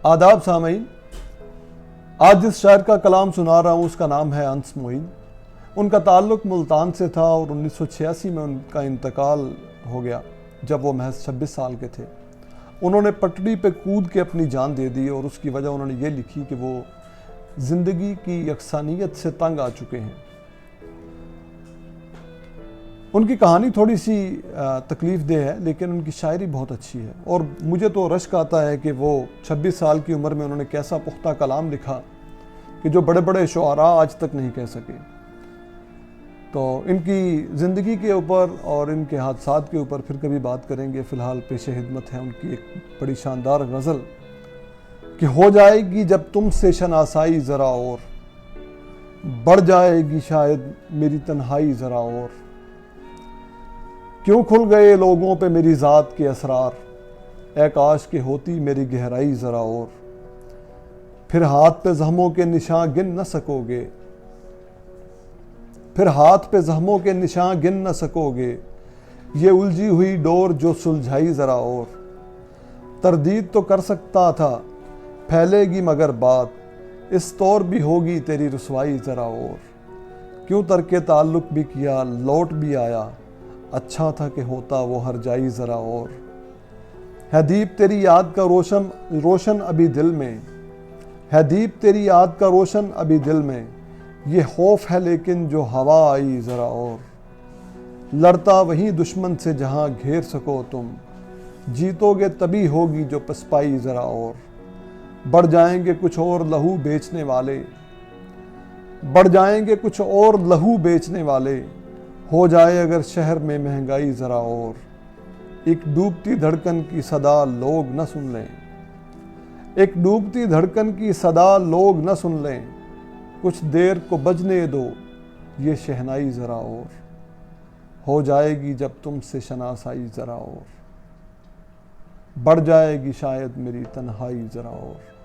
آداب سامعین، آج جس شاعر کا کلام سنا رہا ہوں اس کا نام ہے انس معین۔ ان کا تعلق ملتان سے تھا اور 1986 میں ان کا انتقال ہو گیا جب وہ محض 26 سال کے تھے۔ انہوں نے پٹڑی پہ کود کے اپنی جان دے دی اور اس کی وجہ انہوں نے یہ لکھی کہ وہ زندگی کی یکسانیت سے تنگ آ چکے ہیں۔ ان کی کہانی تھوڑی سی تکلیف دہ ہے لیکن ان کی شاعری بہت اچھی ہے، اور مجھے تو رشک آتا ہے کہ وہ 26 سال کی عمر میں انہوں نے کیسا پختہ کلام لکھا کہ جو بڑے بڑے شعراء آج تک نہیں کہہ سکے۔ تو ان کی زندگی کے اوپر اور ان کے حادثات کے اوپر پھر کبھی بات کریں گے۔ فی الحال پیش خدمت ہے ان کی ایک بڑی شاندار غزل کہ ہو جائے گی جب تم سے شناسائی ذرا اور، بڑھ جائے گی شاید میری تنہائی ذرا اور، کیوں کھل گئے لوگوں پہ میری ذات کے اسرار، اے کاش کہ ہوتی میری گہرائی ذرا اور، پھر ہاتھ پہ زخموں کے نشان گن نہ سکو گے، پھر ہاتھ پہ زخموں کے نشان گن نہ سکو گے، یہ الجھی ہوئی ڈور جو سلجھائی ذرا اور، تردید تو کر سکتا تھا پھیلے گی مگر بات، اس طور بھی ہوگی تیری رسوائی ذرا اور، کیوں ترک تعلق بھی کیا لوٹ بھی آیا، اچھا تھا کہ ہوتا وہ ہر جائی ذرا اور، ہے دیپ تیری یاد کا روشن ابھی دل میں، ہے دیپ تیری یاد کا روشن ابھی دل میں، یہ خوف ہے لیکن جو ہوا آئی ذرا اور، لڑتا وہیں دشمن سے جہاں گھیر سکو تم، جیتو گے تبھی ہوگی جو پسپائی ذرا اور، بڑھ جائیں گے کچھ اور لہو بیچنے والے، بڑھ جائیں گے کچھ اور لہو بیچنے والے، ہو جائے اگر شہر میں مہنگائی ذرا اور، ایک ڈوبتی دھڑکن کی صدا لوگ نہ سن لیں، ایک ڈوبتی دھڑکن کی صدا لوگ نہ سن لیں، کچھ دیر کو بجنے دو یہ شہنائی ذرا اور، ہو جائے گی جب تم سے شناسائی ذرا اور، بڑھ جائے گی شاید میری تنہائی ذرا اور۔